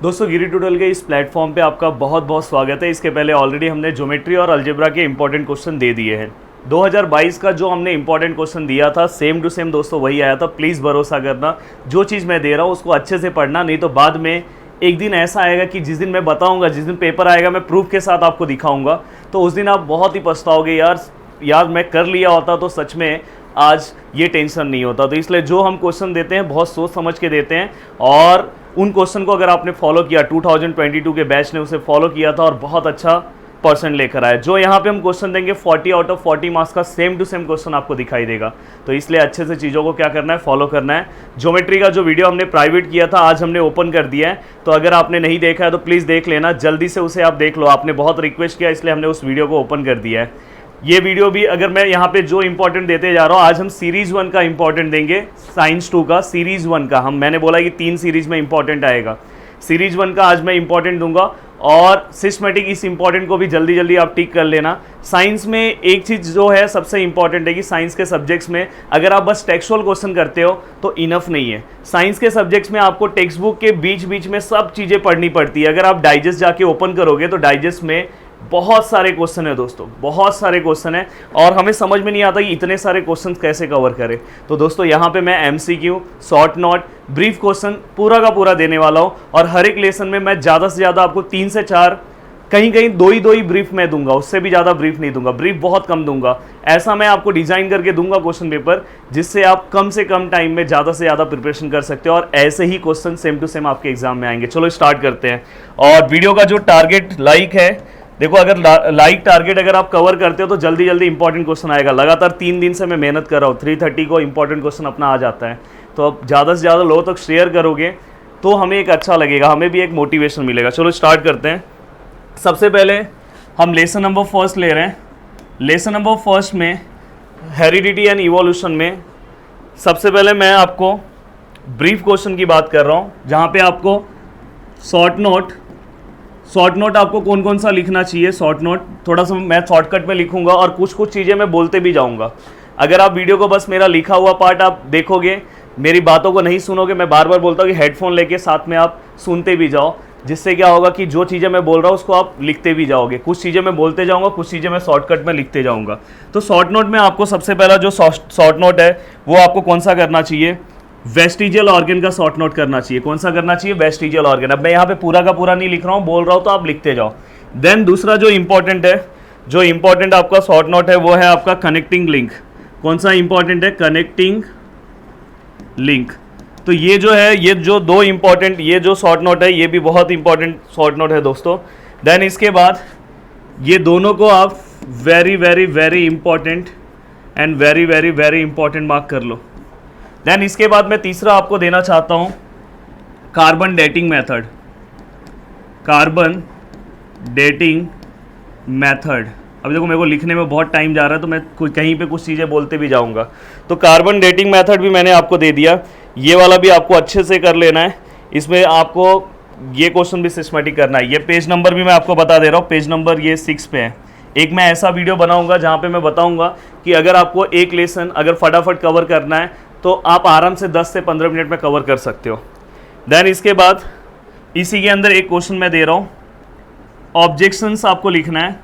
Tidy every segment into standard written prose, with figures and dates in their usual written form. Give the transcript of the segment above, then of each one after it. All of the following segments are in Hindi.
दोस्तों गिरी ट्यूटोरियल के इस प्लेटफॉर्म पे आपका बहुत बहुत स्वागत है। इसके पहले ऑलरेडी हमने ज्योमेट्री और अलजेब्रा के इंपॉर्टेंट क्वेश्चन दे दिए हैं। 2022 का जो हमने इंपॉर्टेंट क्वेश्चन दिया था सेम टू सेम दोस्तों वही आया था। प्लीज़ भरोसा करना, जो चीज़ मैं दे रहा हूँ उसको अच्छे से पढ़ना, नहीं तो बाद में एक दिन ऐसा आएगा कि जिस दिन मैं बताऊँगा, जिस दिन पेपर आएगा मैं प्रूफ के साथ आपको दिखाऊँगा, तो उस दिन आप बहुत ही पछताओगे, यार मैं कर लिया होता तो सच में आज ये टेंशन नहीं होता। तो इसलिए जो हम क्वेश्चन देते हैं बहुत सोच समझ के देते हैं, और उन क्वेश्चन को अगर आपने फॉलो किया, 2022 के बैच ने उसे फॉलो किया था और बहुत अच्छा परसेंट लेकर आया। जो यहाँ पे हम क्वेश्चन देंगे 40 आउट ऑफ 40 मार्क्स का सेम टू सेम क्वेश्चन आपको दिखाई देगा। तो इसलिए अच्छे से चीज़ों को क्या करना है, फॉलो करना है। ज्योमेट्री का जो वीडियो हमने प्राइवेट किया था आज हमने ओपन कर दिया है, तो अगर आपने नहीं देखा है तो प्लीज़ देख लेना, जल्दी से उसे आप देख लो। आपने बहुत रिक्वेस्ट किया इसलिए हमने उस वीडियो को ओपन कर दिया है। ये वीडियो भी अगर मैं यहाँ पे जो इंपॉर्टेंट देते जा रहा हूँ, आज हम सीरीज 1 का इंपॉर्टेंट देंगे, साइंस 2 का सीरीज 1 का। मैंने बोला कि 3 सीरीज में इंपॉर्टेंट आएगा, सीरीज 1 का आज मैं इंपॉर्टेंट दूंगा। और सिस्टमेटिक इस इंपॉर्टेंट को भी जल्दी जल्दी आप टिक कर लेना। साइंस में एक चीज़ जो है सबसे इंपॉर्टेंट है कि साइंस के सब्जेक्ट्स में अगर आप बस टेक्सुअल क्वेश्चन करते हो तो इनफ नहीं है। साइंस के सब्जेक्ट्स में आपको टेक्स्ट बुक के बीच बीच में सब चीज़ें पढ़नी पड़ती है। अगर आप डाइजेस्ट जाके ओपन करोगे तो डाइजेस्ट में बहुत सारे क्वेश्चन है दोस्तों, बहुत सारे क्वेश्चन है, और हमें समझ में नहीं आता कि इतने सारे क्वेश्चन कैसे कवर करें। तो दोस्तों यहाँ पे मैं MCQ, short note, brief question पूरा का पूरा देने वाला हूँ। और हर एक लेसन में मैं ज़्यादा से ज़्यादा आपको 3 से 4, कहीं कहीं दो ही ब्रीफ मैं दूंगा, उससे भी ज़्यादा ब्रीफ नहीं दूंगा, ब्रीफ बहुत कम दूंगा। ऐसा मैं आपको डिज़ाइन करके दूंगा क्वेश्चन पेपर, जिससे आप कम से कम टाइम में ज़्यादा से ज़्यादा प्रिपरेशन कर सकते हो, और ऐसे ही क्वेश्चन सेम टू सेम आपके एग्जाम में आएंगे। चलो स्टार्ट करते हैं। और वीडियो का जो टारगेट लाइक है, देखो अगर लाइक टारगेट अगर आप कवर करते हो तो जल्दी जल्दी इंपॉर्टेंट क्वेश्चन आएगा। लगातार 3 दिन से मैं मेहनत कर रहा हूँ, 330 को इंपॉर्टेंट क्वेश्चन अपना आ जाता है। तो अब ज़्यादा से ज़्यादा लोगों तक शेयर करोगे तो हमें एक अच्छा लगेगा, हमें भी एक मोटिवेशन मिलेगा। चलो स्टार्ट करते हैं। सबसे पहले हम लेसन नंबर फर्स्ट ले रहे हैं। लेसन नंबर फर्स्ट में हेरिडिटी एंड इवोल्यूशन में सबसे पहले मैं आपको ब्रीफ क्वेश्चन की बात कर रहा हूँ, जहाँ पे आपको शॉर्ट नोट आपको कौन कौन सा लिखना चाहिए। शॉर्ट नोट थोड़ा सा मैं शॉर्टकट में लिखूंगा और कुछ चीज़ें मैं बोलते भी जाऊंगा। अगर आप वीडियो को बस मेरा लिखा हुआ पार्ट आप देखोगे, मेरी बातों को नहीं सुनोगे, मैं बार बार बोलता हूँ कि हेडफोन लेके साथ में आप सुनते भी जाओ, जिससे क्या होगा कि जो चीज़ें मैं बोल रहा हूँ उसको आप लिखते भी जाओगे। कुछ चीज़ें मैं बोलते जाऊँगा, कुछ चीज़ें मैं शॉर्टकट में लिखते जाऊँगा। तो शॉर्ट नोट में आपको सबसे पहला जो शॉर्ट नोट है वो आपको कौन सा करना चाहिए, वेस्टिजियल ऑर्गन का शॉर्ट नोट करना चाहिए। कौन सा करना चाहिए, वेस्टिजियल ऑर्गन। अब मैं यहाँ पे पूरा का पूरा नहीं लिख रहा हूँ, बोल रहा हूँ तो आप लिखते जाओ। देन दूसरा जो इंपॉर्टेंट है, जो इंपॉर्टेंट आपका शॉर्ट नोट है वो है आपका कनेक्टिंग लिंक। कौन सा इंपॉर्टेंट है, कनेक्टिंग लिंक। तो ये जो है, ये जो 2 इंपॉर्टेंट, ये जो शॉर्ट नोट है ये भी बहुत इंपॉर्टेंट शॉर्ट नोट है दोस्तों। देन इसके बाद ये दोनों को आप very very very important and very very very important mark कर लो। देन इसके बाद मैं तीसरा आपको देना चाहता हूँ carbon dating method. Carbon dating method. अब देखो मेरे को लिखने में बहुत टाइम जा रहा है तो मैं कहीं पे कुछ चीज़ें बोलते भी जाऊँगा। तो कार्बन डेटिंग मेथड भी मैंने आपको दे दिया, ये वाला भी आपको अच्छे से कर लेना है। इसमें आपको ये क्वेश्चन भी सिस्टमेटिक करना है। ये पेज नंबर भी मैं आपको बता दे रहा हूँ, पेज नंबर ये 6 पे है। एक मैं ऐसा वीडियो बनाऊँगा जहाँ पर मैं बताऊँगा कि अगर आपको एक लेसन अगर फटाफट कवर करना है तो आप आराम से 10 से 15 मिनट में कवर कर सकते हो। देन इसके बाद इसी के अंदर एक क्वेश्चन मैं दे रहा हूँ, ऑब्जेक्शंस आपको लिखना है।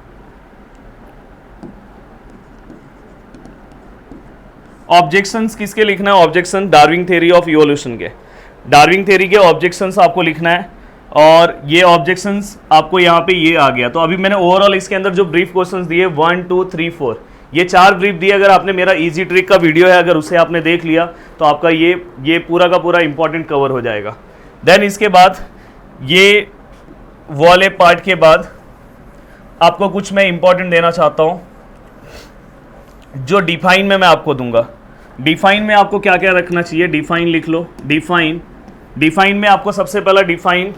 ऑब्जेक्शंस किसके लिखना है, objection Darwin theory of evolution के, डार्विन थ्योरी के ऑब्जेक्शंस आपको लिखना है। और ये ऑब्जेक्शंस आपको यहाँ पे ये आ गया। तो अभी मैंने ओवरऑल इसके अंदर जो ब्रीफ क्वेश्चंस दिए 1 2 3 4 ये 4 ब्रीफ दिए। अगर आपने मेरा इजी ट्रिक का वीडियो है अगर उसे आपने देख लिया तो आपका ये पूरा का पूरा इंपॉर्टेंट कवर हो जाएगा। देन इसके बाद ये वाले पार्ट के बाद आपको कुछ मैं इंपॉर्टेंट देना चाहता हूँ, जो डिफाइन में मैं आपको दूंगा। डिफाइन में आपको क्या क्या रखना चाहिए, डिफाइन लिख लो। डिफाइन में आपको सबसे पहला डिफाइन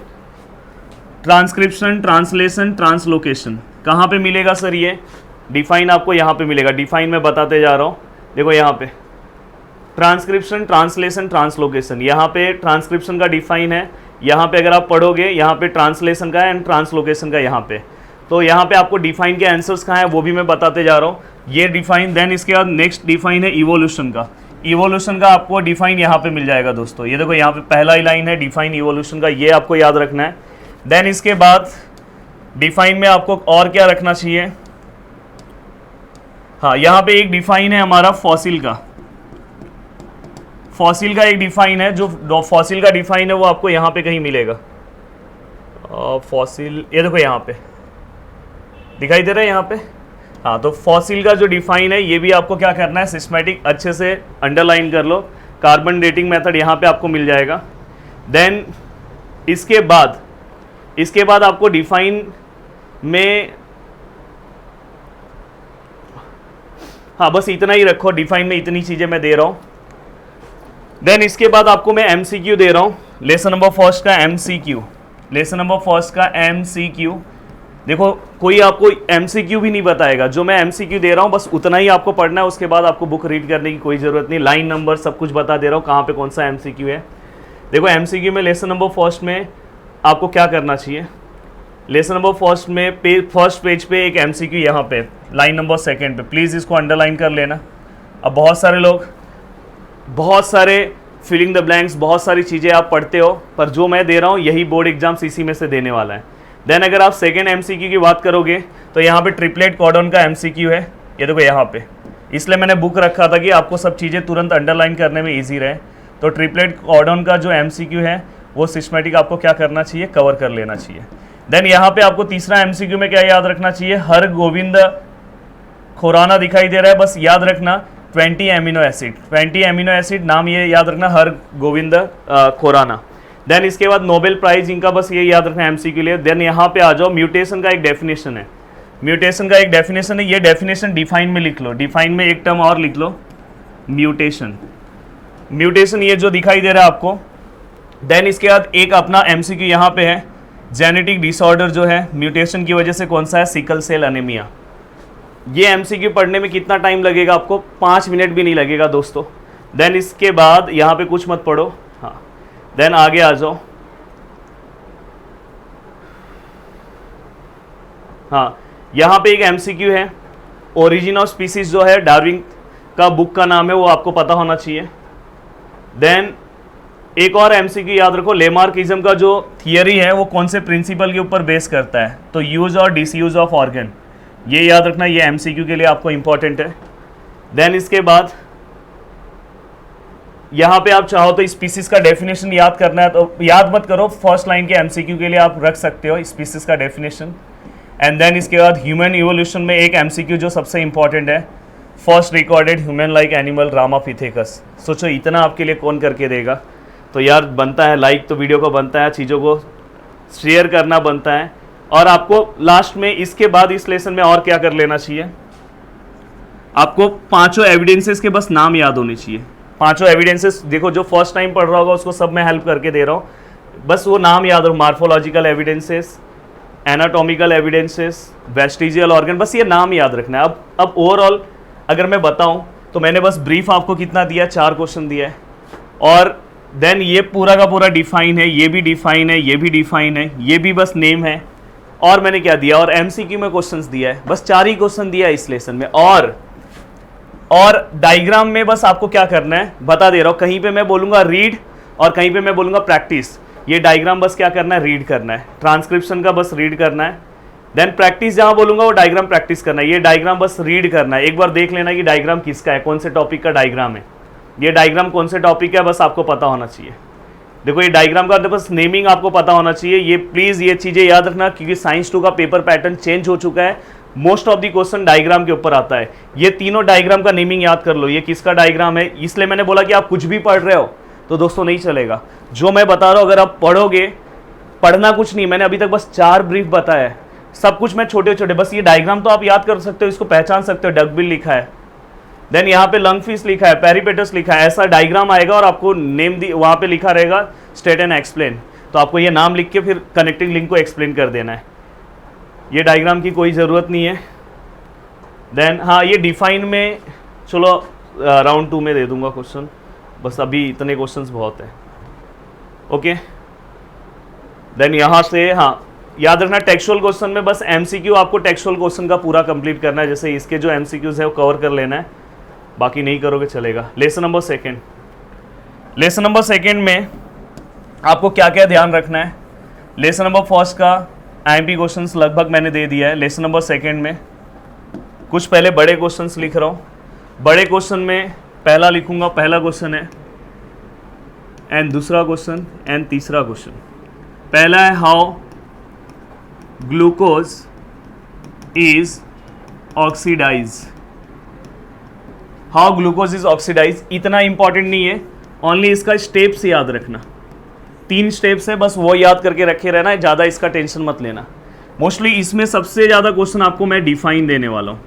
ट्रांसक्रिप्शन, ट्रांसलेशन, ट्रांसलोकेशन। कहाँ पे मिलेगा सर ये डिफाइन, आपको यहाँ पे मिलेगा। डिफाइन में बताते जा रहा हूँ, देखो यहाँ पे ट्रांसक्रिप्शन, ट्रांसलेशन, ट्रांसलोकेशन। यहाँ पे ट्रांसक्रिप्शन का डिफाइन है, यहाँ पे अगर आप पढ़ोगे यहाँ पे ट्रांसलेशन का है एंड ट्रांसलोकेशन का यहाँ पे। तो यहाँ पे आपको डिफाइन के आंसर्स कहाँ है वो भी मैं बताते जा रहा हूँ, ये डिफाइन। देन इसके बाद नेक्स्ट डिफाइन है इवोल्यूशन का। इवोल्यूशन का आपको डिफाइन यहाँ पे मिल जाएगा दोस्तों। ये देखो यहाँ पे पहला ही लाइन है डिफाइन इवोल्यूशन का, ये आपको याद रखना है। देन इसके बाद डिफाइन में आपको और क्या रखना चाहिए, हाँ यहाँ पे एक डिफाइन है हमारा फॉसिल का, फॉसिल का एक डिफाइन है, जो फॉसिल का डिफाइन है वो आपको यहाँ पे कहीं मिलेगा। फॉसिल ये देखो यहाँ पे दिखाई दे रहा है यहाँ पे, हाँ तो फॉसिल का जो डिफाइन है ये भी आपको क्या करना है, सिस्टमैटिक अच्छे से अंडरलाइन कर लो, कार्बन डेटिंग मेथड यहाँ पे आपको मिल जाएगा। देन इसके बाद आपको डिफाइन में, हाँ बस इतना ही रखो, डिफाइन में इतनी चीज़ें मैं दे रहा हूँ। देन इसके बाद आपको मैं MCQ दे रहा हूँ, लेसन नंबर फर्स्ट का MCQ, लेसन नंबर फर्स्ट का MCQ। देखो कोई आपको MCQ भी नहीं बताएगा, जो मैं MCQ दे रहा हूँ बस उतना ही आपको पढ़ना है, उसके बाद आपको बुक रीड करने की कोई ज़रूरत नहीं, लाइन नंबर सब कुछ बता दे रहा हूँ कहाँ पे कौन सा MCQ है। देखो MCQ में लेसन नंबर फर्स्ट में आपको क्या करना चाहिए, लेसन नंबर फर्स्ट में फर्स्ट पेज पे एक MCQ यहाँ पे लाइन नंबर सेकंड पे, प्लीज़ इसको अंडरलाइन कर लेना। अब बहुत सारे लोग बहुत सारे फिलिंग द ब्लैंक्स, बहुत सारी चीज़ें आप पढ़ते हो, पर जो मैं दे रहा हूँ यही बोर्ड एग्जाम CC में से देने वाला है। देन अगर आप सेकेंड MCQ की बात करोगे तो यहाँ पे ट्रिपलेट कॉर्डन का MCQ है, ये देखो यहाँ पे, इसलिए मैंने बुक रखा था कि आपको सब चीज़ें तुरंत अंडरलाइन करने में ईजी रहे। तो ट्रिपलेट कॉर्डन का जो MCQ है वो सिस्टमेटिक आपको क्या करना चाहिए, कवर कर लेना चाहिए। देन यहाँ पे आपको तीसरा MCQ में क्या याद रखना चाहिए, हर गोविंद खुराना दिखाई दे रहा है, बस याद रखना 20 एमिनो एसिड, 20 एमिनो एसिड नाम ये याद रखना, हर गोविंद खुराना। देन इसके बाद नोबेल प्राइज इनका बस ये याद रखना MCQ लिए। देन यहाँ पे आ जाओ, म्यूटेशन का एक डेफिनेशन है, म्यूटेशन का एक डेफिनेशन है, ये डेफिनेशन डिफाइन में लिख लो, डिफाइन में एक टर्म और लिख लो, म्यूटेशन, म्यूटेशन ये जो दिखाई दे रहा है आपको। देन इसके बाद एक अपना MCQ यहाँ पे है, जेनेटिक डिसऑर्डर जो है म्यूटेशन की वजह से कौन सा है, सिकल सेल एनीमिया। ये MCQ पढ़ने में कितना टाइम लगेगा आपको, 5 मिनट भी नहीं लगेगा दोस्तों। देन इसके बाद यहाँ पे कुछ मत पढ़ो, हाँ देन आगे आ जाओ, हाँ यहाँ पे एक MCQ है, ओरिजिन ऑफ स्पीसीज जो है डार्विन का बुक का नाम है, वो आपको पता होना चाहिए। देन एक और MCQ याद रखो, लेमार्किज्म का जो थियरी है वो कौन से प्रिंसिपल के ऊपर बेस करता है, तो यूज और डिसयूज ऑफ ऑर्गन, ये याद रखना, ये MCQ के लिए आपको इंपॉर्टेंट है। देन इसके बाद यहाँ पे आप चाहो तो स्पीसीज का डेफिनेशन याद करना है तो याद मत करो, फर्स्ट लाइन के MCQ के लिए आप रख सकते हो स्पीसीज का डेफिनेशन। एंड देन इसके बाद ह्यूमन इवोल्यूशन में एक MCQ जो सबसे इंपॉर्टेंट है, first recorded human like animal Ramapithecus. सोचो इतना आपके लिए कौन करके देगा, तो यार बनता है लाइक, तो वीडियो को बनता है चीज़ों को शेयर करना बनता है। और आपको लास्ट में इसके बाद इस लेसन में और क्या कर लेना चाहिए, आपको 5 एविडेंसेस के बस नाम याद होने चाहिए। 5 एविडेंसेस, देखो जो फर्स्ट टाइम पढ़ रहा होगा उसको सब मैं हेल्प करके दे रहा हूँ, बस वो नाम याद हो, morphological evidences, anatomical evidences, vestigial organ, बस ये नाम याद रखना है। अब ओवरऑल अगर मैं बताऊँ तो मैंने बस ब्रीफ आपको कितना दिया, 4 क्वेश्चन दिया है। और देन ये पूरा का पूरा डिफाइन है, ये भी डिफाइन है, ये भी डिफाइन है, ये भी बस नेम है। और मैंने क्या दिया, और MCQ में क्वेश्चंस दिया है, बस 4 ही क्वेश्चन दिया है इस लेसन में। और डायग्राम में बस आपको क्या करना है बता दे रहा हूँ, कहीं पे मैं बोलूँगा रीड और कहीं पे मैं बोलूँगा प्रैक्टिस। ये डायग्राम बस क्या करना है, रीड करना है, ट्रांसक्रिप्शन का बस रीड करना है। देन प्रैक्टिस जहाँ बोलूँगा वो डायग्राम प्रैक्टिस करना है, ये डायग्राम बस रीड करना है, एक बार देख लेना कि डायग्राम किसका है, कौन से टॉपिक का डायग्राम है, ये डायग्राम कौन से टॉपिक का, बस आपको पता होना चाहिए। देखो ये डायग्राम का बस नेमिंग आपको पता होना चाहिए। ये प्लीज़ ये चीज़ें याद रखना, क्योंकि साइंस 2 का पेपर पैटर्न चेंज हो चुका है, most of the question diagram के ऊपर आता है। ये तीनों डायग्राम का नेमिंग याद कर लो, ये किसका डायग्राम है। इसलिए मैंने बोला कि आप कुछ भी पढ़ रहे हो तो दोस्तों नहीं चलेगा, जो मैं बता रहा हूँ अगर आप पढ़ोगे, पढ़ना कुछ नहीं, मैंने अभी तक बस 4 ब्रीफ बताया है, सब कुछ मैं छोटे छोटे, बस ये डायग्राम तो आप याद कर सकते हो, इसको पहचान सकते हो, डकबिल लिखा है, देन यहाँ पे लंग फिश लिखा है, पेरिपेटस लिखा है, ऐसा डायग्राम आएगा और आपको नेम वहाँ पे लिखा रहेगा स्टेट एंड एक्सप्लेन, तो आपको ये नाम लिख के फिर कनेक्टिंग लिंक को एक्सप्लेन कर देना है। ये डायग्राम की कोई ज़रूरत नहीं है। देन हाँ ये डिफाइन में चलो राउंड 2 में दे दूंगा क्वेश्चन, बस अभी इतने क्वेश्चंस बहुत है। ओके देन यहाँ से हाँ याद रखना टेक्सचुअल क्वेश्चन में बस MCQ आपको टेक्सचुअल क्वेश्चन का पूरा कंप्लीट करना है, जैसे इसके जो MCQs है वो कवर कर लेना है, बाकी नहीं करोगे चलेगा। Lesson number second, lesson number second में आपको क्या क्या ध्यान रखना है, लेसन नंबर फर्स्ट का IMP क्वेश्चंस लगभग मैंने दे दिया है। लेसन नंबर सेकंड में कुछ पहले बड़े क्वेश्चंस लिख रहा हूँ। बड़े क्वेश्चन में पहला लिखूंगा, पहला क्वेश्चन है, एंड दूसरा क्वेश्चन एंड तीसरा क्वेश्चन। पहला है how glucose is oxidise. How glucose is oxidise इतना इंपॉर्टेंट नहीं है, ओनली इसका स्टेप्स याद रखना। 3 स्टेप्स है, बस वो याद करके रखे रहना है, ज़्यादा इसका टेंशन मत लेना। मोस्टली इसमें सबसे ज़्यादा क्वेश्चन आपको मैं डिफाइन देने वाला हूँ।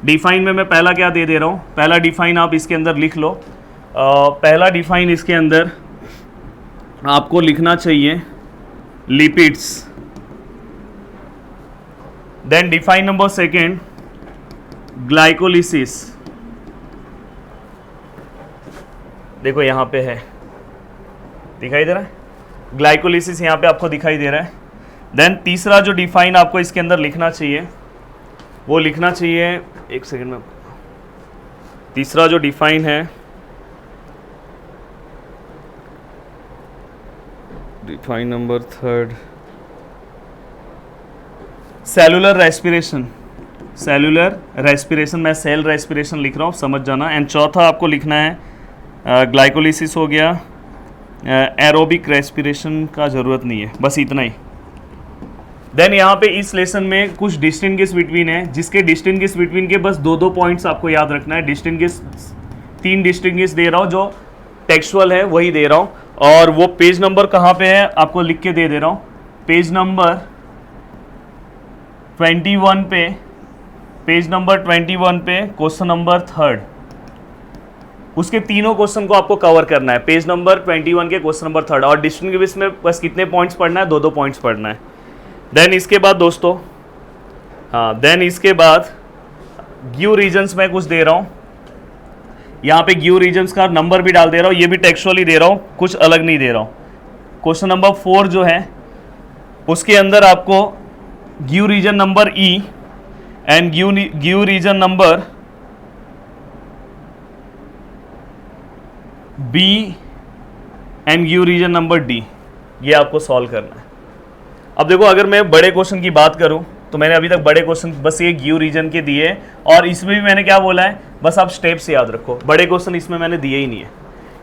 डिफाइन में मैं पहला क्या दे रहा हूँ, पहला डिफाइन आप इसके अंदर लिख लो। पहला डिफाइन इसके अंदर आपको लिखना चाहिए lipids. Then define number second glycolysis. देखो यहाँ पे है, दिखाई दे रहा है, ग्लाइकोलिसिस यहाँ पे आपको दिखाई दे रहा है। देन तीसरा जो डिफाइन आपको इसके अंदर लिखना चाहिए वो लिखना चाहिए, एक सेकेंड में, तीसरा जो डिफाइन है, define number third, cellular respiration. Cellular respiration, मैं सेल रेस्पिरेशन लिख रहा हूँ, समझ जाना। एंड चौथा आपको लिखना है ग्लाइकोलिसिस हो गया। एरोबिक रेस्पिरेशन का ज़रूरत नहीं है, बस इतना ही। देन यहाँ पे इस लेसन में कुछ डिस्टिंग्विश बिटवीन है, जिसके डिस्टिंग्विश बिटवीन के बस 2 पॉइंट्स आपको याद रखना है। डिस्टिंग्विश 3 डिस्टिंग्विश दे रहा हूँ, जो टेक्सुअल है वही दे रहा हूँ। और वो पेज नंबर कहाँ पे है आपको लिख के दे रहा हूँ। पेज नंबर 21 पे, पेज नंबर 21 पे क्वेश्चन नंबर 3, उसके तीनों क्वेश्चन को आपको कवर करना है। पेज नंबर 21 के क्वेश्चन नंबर 3। और डिस्टिंग्विश में बस कितने पॉइंट्स पढ़ना है, 2 पॉइंट्स पढ़ना है। देन इसके बाद दोस्तों, हाँ, देन इसके बाद ग्यू रीजन्स में कुछ दे रहा हूँ। यहाँ पे ग्यू रीजन्स का नंबर भी डाल दे रहा हूँ, ये भी टेक्सुअली दे रहा हूँ, कुछ अलग नहीं दे रहा हूँ। क्वेश्चन नंबर 4 जो है उसके अंदर आपको give reason number E and give reason number B and give reason number D, ये आपको सॉल्व करना है। अब देखो, अगर मैं बड़े क्वेश्चन की बात करूं तो मैंने अभी तक बड़े क्वेश्चन बस ये ग्यू रीजन के दिए, और इसमें भी मैंने क्या बोला है, बस आप स्टेप्स याद रखो। बड़े क्वेश्चन इसमें मैंने दिए ही नहीं है।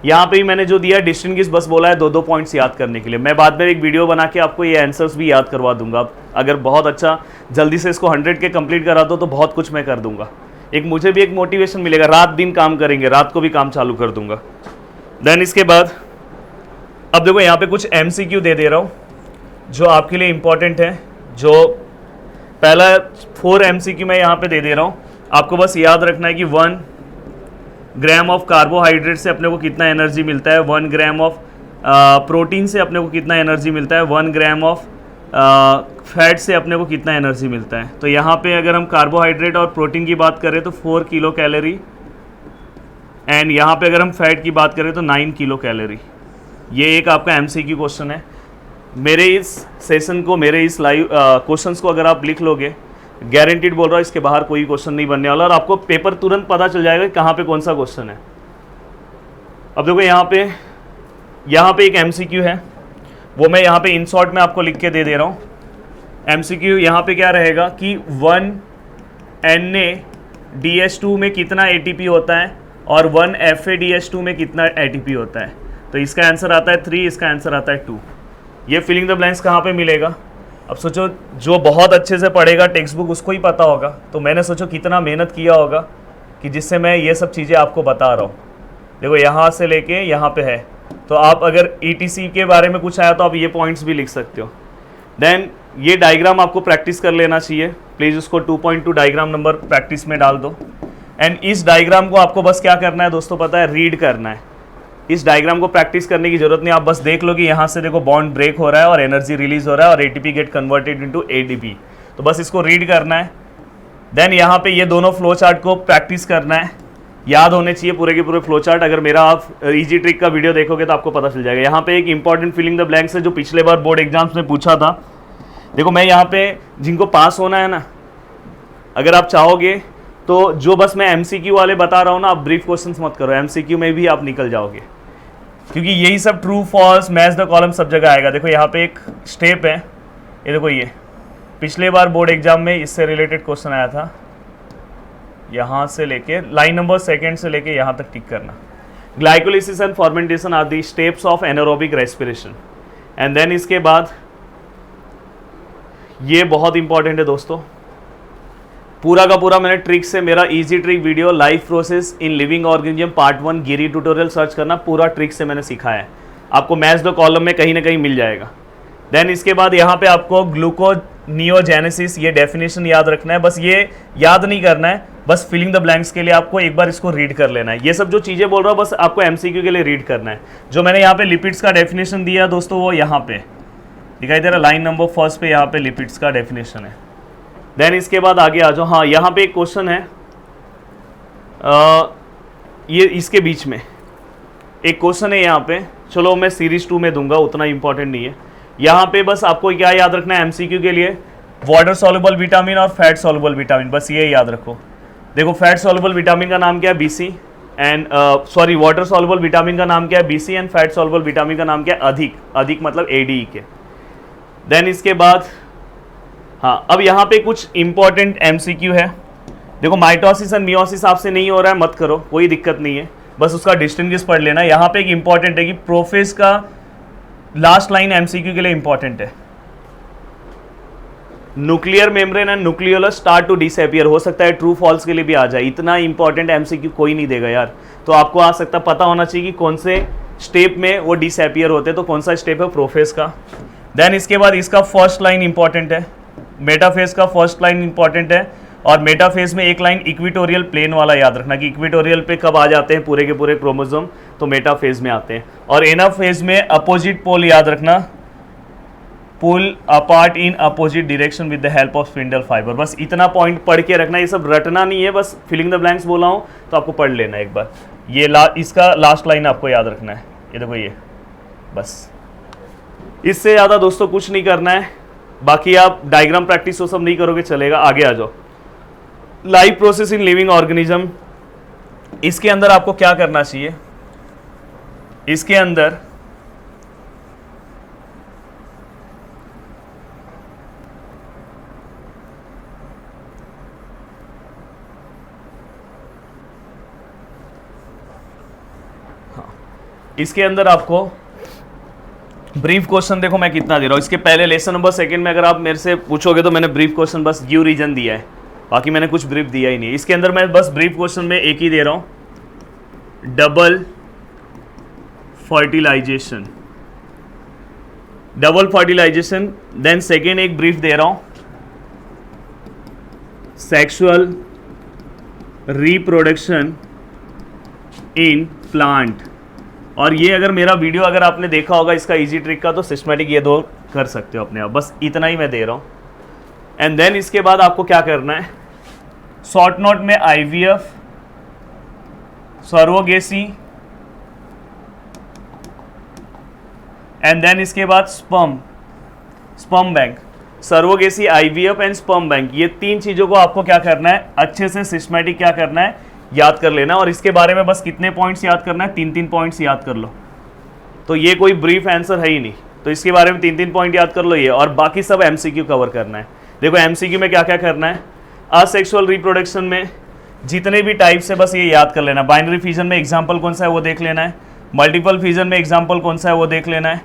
यहाँ पे ही मैंने जो दिया डिस्टिंग्विश बस बोला है 2 पॉइंट्स याद करने के लिए। मैं बाद में एक वीडियो बना के आपको ये आंसर्स भी याद करवा दूंगा। अगर बहुत अच्छा जल्दी से इसको 100 के कंप्लीट करा दो तो बहुत कुछ मैं कर दूंगा। एक मुझे भी एक मोटिवेशन मिलेगा, रात दिन काम करेंगे, रात को भी काम चालू कर दूंगा। देन इसके बाद अब देखो, यहाँ पे कुछ MCQ दे रहा हूँ जो आपके लिए इंपॉर्टेंट है। जो पहला 4 MCQ मैं यहाँ पे दे रहा हूँ, आपको बस याद रखना है कि 1 ग्राम ऑफ कार्बोहाइड्रेट से अपने को कितना एनर्जी मिलता है, 1 ग्राम ऑफ प्रोटीन से अपने को कितना एनर्जी मिलता है, 1 ग्राम ऑफ फैट से अपने को कितना एनर्जी मिलता है। तो यहाँ पे अगर हम कार्बोहाइड्रेट और प्रोटीन की बात करें तो 4 किलो कैलोरी, एंड यहाँ पे अगर हम फैट की बात करें तो 9 किलो कैलोरी। ये एक आपका MCQ क्वेश्चन है। मेरे इस सेशन को, मेरे इस लाइव क्वेश्चंस को अगर आप लिख लोगे, गारंटीड बोल रहा हूँ, इसके बाहर कोई क्वेश्चन नहीं बनने वाला, और आपको पेपर तुरंत पता चल जाएगा कि कहाँ पे कौन सा क्वेश्चन है। अब देखो, यहाँ पे एक MCQ है, वो मैं यहाँ पे इन शॉर्ट में आपको लिख के दे रहा हूँ। MCQ यहाँ पे क्या रहेगा कि 1 NADH2 में कितना ATP होता है और 1 FADH2 में कितना ATP होता है। तो इसका आंसर आता है 3, इसका आंसर आता है 2। ये फिलिंग द ब्लैंक्स कहाँ पे मिलेगा? अब सोचो, जो बहुत अच्छे से पढ़ेगा टेक्स्ट बुक उसको ही पता होगा, तो मैंने सोचो कितना मेहनत किया होगा कि जिससे मैं ये सब चीज़ें आपको बता रहा हूँ। देखो, यहाँ से लेके यहाँ पे है, तो आप अगर ETC के बारे में कुछ आया तो आप ये पॉइंट्स भी लिख सकते हो। देन ये डायग्राम आपको प्रैक्टिस कर लेना चाहिए, प्लीज़ उसको 2.2 डायग्राम नंबर प्रैक्टिस में डाल दो। एंड इस डायग्राम को आपको बस क्या करना है दोस्तों, पता है, रीड करना है। इस डायग्राम को प्रैक्टिस करने की जरूरत नहीं, आप बस देख लो कि यहाँ से देखो बॉन्ड ब्रेक हो रहा है और एनर्जी रिलीज हो रहा है और ATP get converted into ADP। तो बस इसको रीड करना है। देन यहाँ पे ये दोनों फ्लो चार्ट को प्रैक्टिस करना है, याद होने चाहिए पूरे के पूरे फ्लो चार्ट। अगर मेरा आप इजी ट्रिक का वीडियो देखोगे तो आपको पता चल जाएगा। यहाँ पे एक इंपॉर्टेंट फिलिंग द ब्लैंक्स है जो पिछले बार बोर्ड एग्जाम्स में पूछा था। देखो, मैं यहाँ पे जिनको पास होना है ना, अगर आप चाहोगे तो जो बस मैं MCQ वाले बता रहा हूँ ना, आप ब्रीफ क्वेश्चंस मत करो, MCQ में भी आप निकल जाओगे। क्योंकि यही सब true false match the column सब जगह आएगा। देखो यहाँ पे एक स्टेप है, ये देखो, ये पिछले बार बोर्ड एग्जाम में इससे रिलेटेड क्वेश्चन आया था। यहाँ से लेके लाइन नंबर सेकेंड से लेके यहाँ तक टिक करना। Glycolysis and fermentation are the steps of anaerobic respiration. And then इसके बाद ये बहुत इंपॉर्टेंट है दोस्तों, पूरा का पूरा मैंने ट्रिक से, मेरा easy trick video life process in living organism part 1 Giri tutorial search करना, पूरा ट्रिक से मैंने सिखाया है। आपको मैच द कॉलम में कहीं ना कहीं मिल जाएगा। देन इसके बाद यहाँ पे आपको ग्लूकोनियोजेनेसिस, ये डेफिनेशन याद रखना है। बस ये याद नहीं करना है, बस फिलिंग द ब्लैंक्स के लिए आपको एक बार इसको रीड कर लेना है। ये सब जो चीज़ें बोल रहा हूँ बस आपको एमसीक्यू के लिए रीड करना है। जो मैंने यहाँ पे लिपिड्स का डेफिनेशन दिया दोस्तों, वो यहाँ पे दिखाई दे रहा, लाइन नंबर फर्स्ट पे यहाँ पे लिपिड्स का डेफिनेशन है। देन इसके बाद आगे आ जाओ। हाँ, यहाँ पे एक क्वेश्चन है, ये इसके बीच में एक क्वेश्चन है यहाँ पे, चलो मैं सीरीज 2 में दूंगा, उतना इंपॉर्टेंट नहीं है। यहाँ पे बस आपको क्या याद रखना है एमसीक्यू के लिए, वाटर सॉल्युबल विटामिन और फैट सॉल्युबल विटामिन, बस ये याद रखो। देखो फैट सॉल्युबल विटामिन का नाम क्या है, BC, and sorry water soluble vitamin का नाम क्या है, BC, and fat soluble vitamin का नाम क्या है, अधिक। अधिक मतलब एडीई के। देन इसके बाद हाँ, अब यहाँ पे कुछ इंपॉर्टेंट एमसीक्यू है। देखो माइटोसिस एंड मियोसिस आपसे नहीं हो रहा है, मत करो, कोई दिक्कत नहीं है, बस उसका डिस्टिंग्विश पढ़ लेना। यहाँ पे एक इंपॉर्टेंट है कि प्रोफेस का लास्ट लाइन एमसीक्यू के लिए इंपॉर्टेंट है, nuclear membrane and nucleolus start to disappear. हो सकता है ट्रू फॉल्स के लिए भी आ जाए, इतना इंपॉर्टेंट एमसीक्यू कोई नहीं देगा यार। तो आपको आ सकता, पता होना चाहिए कि कौन से स्टेप में वो डिसअपियर होते हैं, तो कौन सा स्टेप है प्रोफेस का। देन इसके बाद इसका फर्स्ट लाइन इंपॉर्टेंट है, मेटाफेज का फर्स्ट लाइन इंपॉर्टेंट है। और मेटाफेज में एक लाइन इक्विटोरियल प्लेन वाला याद रखना कि इक्विटोरियल पे कब आ जाते हैं पूरे के पूरे क्रोमोसोम, तो मेटाफेज में आते हैं। और एनाफेज में अपोजिट पोल याद रखना, pull apart in opposite direction with the help of spindle fibre. बस इतना पॉइंट पढ़ के रखना, ये सब रटना नहीं है, बस फिलिंग द ब्लैंक्स बोला हूँ तो आपको पढ़ लेना एक बार। ये इसका लास्ट लाइन आपको याद रखना है, ये देखो ये, बस इससे ज़्यादा दोस्तों कुछ नहीं करना है। बाकी आप डायग्राम प्रैक्टिस वो सब नहीं करोगे चलेगा। आगे आ जाओ, life process in living organism. इसके अंदर आपको क्या करना चाहिए, इसके अंदर इसके अंदर आपको ब्रीफ क्वेश्चन, देखो मैं कितना दे रहा हूँ। इसके पहले लेसन नंबर सेकंड में अगर आप मेरे से पूछोगे तो मैंने ब्रीफ क्वेश्चन बस गिव रीजन दिया है, बाकी मैंने कुछ ब्रीफ दिया ही नहीं। इसके अंदर मैं बस ब्रीफ क्वेश्चन में एक ही दे रहा हूँ, double fertilisation. Double fertilisation. Then second एक ब्रीफ दे रहा हूँ, सेक्सुअल रिप्रोडक्शन इन प्लांट। और ये अगर मेरा वीडियो अगर आपने देखा होगा इसका इजी ट्रिक का, तो सिस्टमैटिक ये दो कर सकते हो अपने आप, बस इतना ही मैं दे रहा हूँ। एंड देन इसके बाद आपको क्या करना है, शॉर्ट नोट में आईवीएफ, सर्वोगेसी, एंड देन इसके बाद sperm bank. Surrogacy, IVF and sperm bank, ये तीन चीज़ों को आपको क्या करना है, अच्छे से सिस्टमैटिक क्या करना है, याद कर लेना। और इसके बारे में बस कितने पॉइंट्स याद करना है, 3-3 पॉइंट्स याद कर लो। तो ये कोई ब्रीफ आंसर है ही नहीं, तो इसके बारे में 3-3 पॉइंट याद कर लो ये, और बाकी सब एमसीक्यू कवर करना है। देखो एमसीक्यू में क्या क्या करना है, असेक्सुअल रिप्रोडक्शन में जितने भी टाइप्स है बस ये याद कर लेना। बाइनरी फिजन में एग्जाम्पल कौन सा है वो देख लेना है, मल्टीपल फिजन में एग्जाम्पल कौन सा है वो देख लेना है,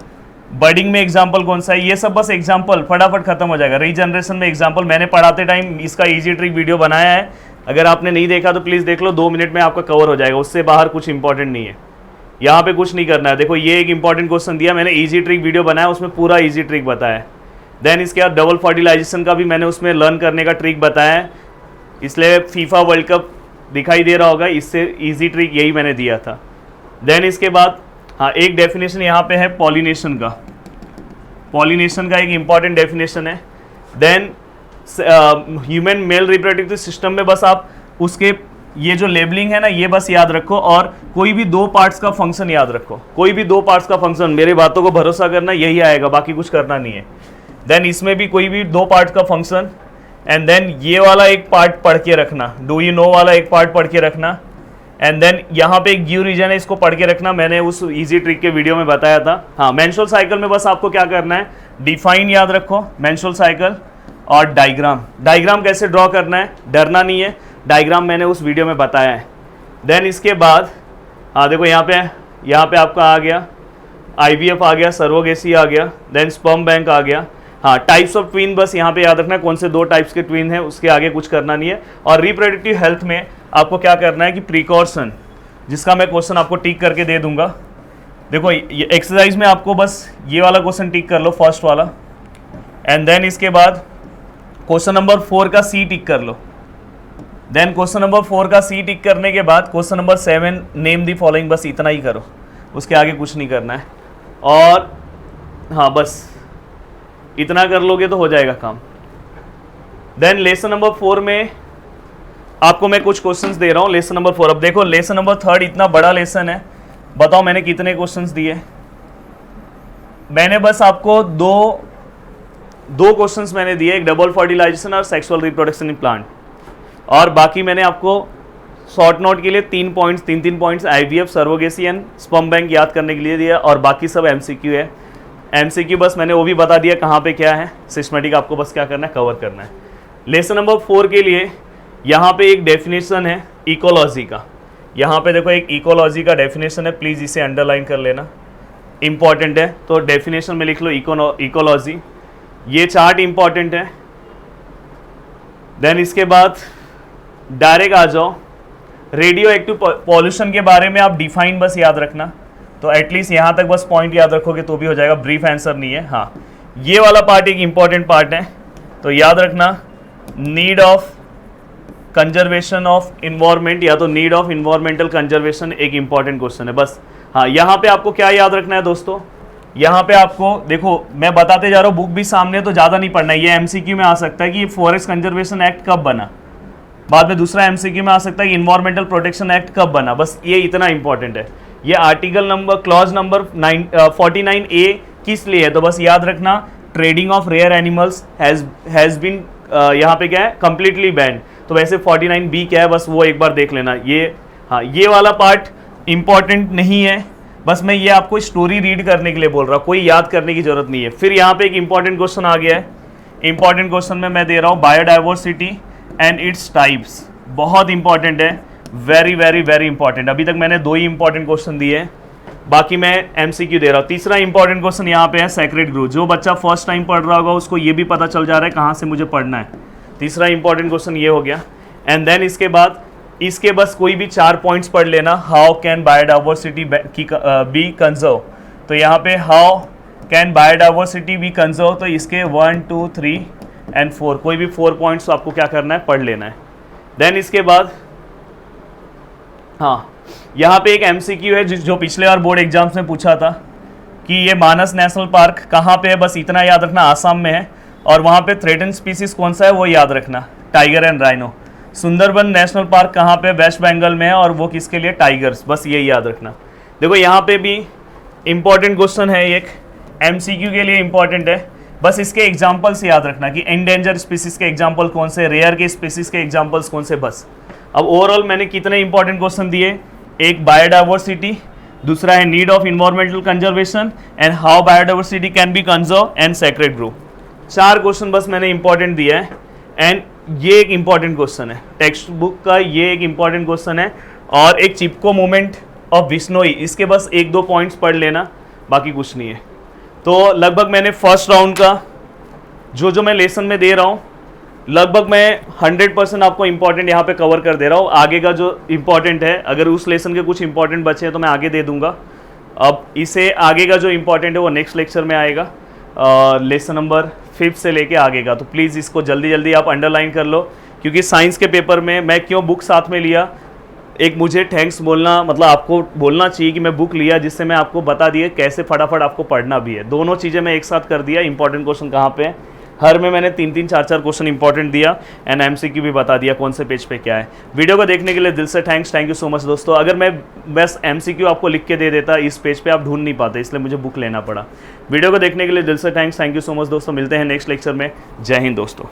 बर्डिंग में एग्जाम्पल कौन सा है, ये सब बस एग्जाम्पल फटाफट खत्म हो जाएगा। रीजनरेशन में एग्जाम्पल मैंने पढ़ाते टाइम इसका ईजी ट्रिक वीडियो बनाया है, अगर आपने नहीं देखा तो प्लीज़ देख लो, 2 मिनट में आपका कवर हो जाएगा, उससे बाहर कुछ इंपॉर्टेंट नहीं है। यहाँ पे कुछ नहीं करना है। देखो ये एक इंपॉर्टेंट क्वेश्चन दिया मैंने, इजी ट्रिक वीडियो बनाया, उसमें पूरा इजी ट्रिक बताया। देन इसके बाद डबल फर्टिलाइजेशन का भी मैंने उसमें लर्न करने का ट्रिक बताया है, इसलिए फीफा वर्ल्ड कप दिखाई दे रहा होगा, इससे ईजी ट्रिक यही मैंने दिया था। देन इसके बाद हाँ, एक डेफिनेशन यहाँ पे है पॉलिनेशन का, पॉलिनेशन का एक इंपॉर्टेंट डेफिनेशन है। Then human male reproductive system में बस आप उसके ये जो लेबलिंग है ना, ये बस याद रखो, और कोई भी 2 पार्ट्स का फंक्शन याद रखो, कोई भी 2 पार्ट्स का फंक्शन, मेरे बातों को भरोसा करना, यही आएगा, बाकी कुछ करना नहीं है। देन इसमें भी कोई भी 2 पार्ट का फंक्शन, एंड देन ये वाला एक पार्ट पढ़ के रखना, डू यू नो वाला एक पार्ट पढ़ के रखना। एंड देन यहाँ पे एक गिव रीजन है, इसको पढ़ के रखना, मैंने उस इजी ट्रिक के वीडियो में बताया था। हाँ, मेंस्ट्रुअल साइकिल में बस आपको क्या करना है, डिफाइन याद रखो मेंस्ट्रुअल साइकिल और डायग्राम। डायग्राम कैसे ड्रॉ करना है, डरना नहीं है, डायग्राम मैंने उस वीडियो में बताया है। देन इसके बाद हाँ देखो यहाँ पे आपका आ गया IVF आ गया, सर्वोगेसी आ गया, देन स्पर्म बैंक आ गया। हाँ, टाइप्स ऑफ ट्विन बस यहाँ पे याद रखना कौन से 2 टाइप्स के ट्विन है, उसके आगे कुछ करना नहीं है। और रिप्रोडक्टिव हेल्थ में आपको क्या करना है कि प्रिकॉशन, जिसका मैं क्वेश्चन आपको टिक करके दे दूंगा। देखो ये एक्सरसाइज में आपको बस ये वाला क्वेश्चन टिक कर लो, फर्स्ट वाला, एंड देन इसके बाद क्वेश्चन नंबर 4 का C टिक कर लो। देन क्वेश्चन नंबर 4 का C टिक करने के बाद question number 7 name the following, बस इतना ही करो, उसके आगे कुछ नहीं करना है। और हाँ बस इतना कर लोगे तो हो जाएगा काम। देन लेसन नंबर 4 में आपको मैं कुछ क्वेश्चंस दे रहा हूँ। लेसन नंबर 4, अब देखो लेसन नंबर 3 इतना बड़ा लेसन है, बताओ मैंने कितने क्वेश्चंस दिए। मैंने बस आपको दो क्वेश्चंस मैंने दिए, एक डबल फर्टिलाइजेशन और सेक्सुअल रिप्रोडक्शन इन प्लांट, और बाकी मैंने आपको शॉर्ट नोट के लिए 3 points IVF, surrogacy and sperm bank याद करने के लिए दिया, और बाकी सब MCQ है। MCQ बस मैंने वो भी बता दिया कहाँ पे क्या है, सिस्टमेटिक आपको बस क्या करना है, कवर करना है। लेसन नंबर 4 के लिए यहाँ पे एक डेफिनेशन है इकोलॉजी का, यहाँ पे देखो एक इकोलॉजी का डेफिनेशन है, प्लीज़ इसे अंडरलाइन कर लेना, इंपॉर्टेंट है। तो डेफिनेशन में लिख लो इकोलॉजी, ये चार्ट इंपॉर्टेंट है। देन इसके बाद डायरेक्ट आ जाओ, रेडियो एक्टिव पॉल्यूशन के बारे में आप डिफाइन बस याद रखना, तो एटलीस्ट यहाँ तक बस पॉइंट याद रखोगे तो भी हो जाएगा, ब्रीफ आंसर नहीं है। हाँ, ये वाला पार्ट एक इंपॉर्टेंट पार्ट है, तो याद रखना need of conservation of environment, या तो नीड ऑफ इन्वायरमेंटल कंजर्वेशन एक इंपॉर्टेंट क्वेश्चन है बस। हाँ, यहाँ पे आपको क्या याद रखना है दोस्तों, यहाँ पे आपको देखो मैं बताते जा रहा हूँ, बुक भी सामने, तो ज़्यादा नहीं पढ़ना है। ये MCQ में आ सकता है कि फॉरेस्ट कंजर्वेशन एक्ट कब बना, बाद में दूसरा MCQ में आ सकता है कि इन्वायरमेंटल प्रोटेक्शन एक्ट कब बना, बस ये इतना इंपॉर्टेंट है। ये article number clause number 49A किस लिए है, तो बस याद रखना trading of rare animals has been यहाँ पे क्या है, कंप्लीटली बैंड। तो वैसे 49B क्या है, बस वो एक बार देख लेना। ये हाँ, ये वाला पार्ट इंपॉर्टेंट नहीं है, बस मैं ये आपको स्टोरी रीड करने के लिए बोल रहा हूँ, कोई याद करने की जरूरत नहीं है। फिर यहाँ पे एक इंपॉर्टेंट क्वेश्चन आ गया है, इंपॉर्टेंट क्वेश्चन में मैं दे रहा हूँ बायोडाइवर्सिटी एंड इट्स टाइप्स, बहुत इंपॉर्टेंट है, वेरी वेरी वेरी इंपॉर्टेंट। अभी तक मैंने 2 ही इंपॉर्टेंट क्वेश्चन दिए हैं, बाकी मैं MCQ दे रहा हूँ। तीसरा इंपॉर्टेंट क्वेश्चन यहाँ पे है सेक्रेड ग्रू, जो बच्चा फर्स्ट टाइम पढ़ रहा होगा उसको ये भी पता चल जा रहा है कहाँ से मुझे पढ़ना है। तीसरा इंपॉर्टेंट क्वेश्चन ये हो गया। एंड देन इसके बाद इसके बस कोई भी 4 पॉइंट्स पढ़ लेना, how can biodiversity B conserve, तो यहाँ पे how can biodiversity B conserve, तो इसके 1 2 3 एंड 4 कोई भी 4 पॉइंट्स आपको क्या करना है, पढ़ लेना है। देन इसके बाद हाँ, यहाँ पे एक MCQ है जो पिछले बार बोर्ड एग्जाम्स में पूछा था कि ये मानस नेशनल पार्क कहाँ पे है, बस इतना याद रखना, आसाम में है, और वहाँ पे थ्रेटन स्पीसीज कौन सा है वो याद रखना, tiger and rhino. Sundarban national park कहाँ पे, वेस्ट बंगाल में है, और वो किसके लिए, टाइगर्स, बस यही याद रखना। देखो यहाँ पे भी इंपॉर्टेंट क्वेश्चन है, एक MCQ के लिए इंपॉर्टेंट है, बस इसके एग्जाम्पल्स याद रखना कि एंडेंजर स्पीसीज के एग्जाम्पल कौन से, रेयर के स्पीसीज के एग्जाम्पल्स कौन से, बस। अब ओवरऑल मैंने कितने इंपॉर्टेंट क्वेश्चन दिए, एक बायोडाइवर्सिटी, दूसरा है need of environmental conservation and how biodiversity can be conserve and sacred grove. 4 question बस मैंने इंपॉर्टेंट दिया है, एंड ये एक इंपॉर्टेंट क्वेश्चन है टेक्स्ट बुक का, ये एक इंपॉर्टेंट क्वेश्चन है। और एक चिपको मूवमेंट ऑफ विश्नोई, इसके बस 1-2 पॉइंट्स पढ़ लेना, बाकी कुछ नहीं है। तो लगभग मैंने फर्स्ट राउंड का जो मैं लेसन में दे रहा हूँ, लगभग मैं 100% आपको इंपॉर्टेंट यहाँ पे कवर कर दे रहा हूँ। आगे का जो इंपॉर्टेंट है, अगर उस लेसन के कुछ इंपॉर्टेंट बचे हैं तो मैं आगे दे दूंगा। अब इसे आगे का जो इंपॉर्टेंट है वो नेक्स्ट लेक्चर में आएगा, लेसन नंबर 5 से लेके आगे का। तो प्लीज़ इसको जल्दी जल्दी आप अंडरलाइन कर लो, क्योंकि साइंस के पेपर में मैं क्यों बुक साथ में लिया, एक मुझे थैंक्स बोलना, मतलब आपको बोलना चाहिए कि मैं बुक लिया, जिससे मैं आपको बता दिया कैसे फटाफट आपको पढ़ना भी है। दोनों चीज़ें मैं एक साथ कर दिया, इंपॉर्टेंट क्वेश्चन कहाँ पे है, हर में मैंने 3-3 4-4 क्वेश्चन इंपॉर्टेंट दिया, एंड MCQ भी बता दिया कौन से पेज पे क्या है। वीडियो को देखने के लिए दिल से थैंक यू सो मच दोस्तों। अगर मैं बस MCQ आपको लिख के दे देता इस पेज पे, आप ढूंढ नहीं पाते, इसलिए मुझे बुक लेना पड़ा। वीडियो को देखने के लिए दिल से थैंक यू सो मच दोस्तों। मिलते हैं नेक्स्ट लेक्चर में। जय हिंद दोस्तों।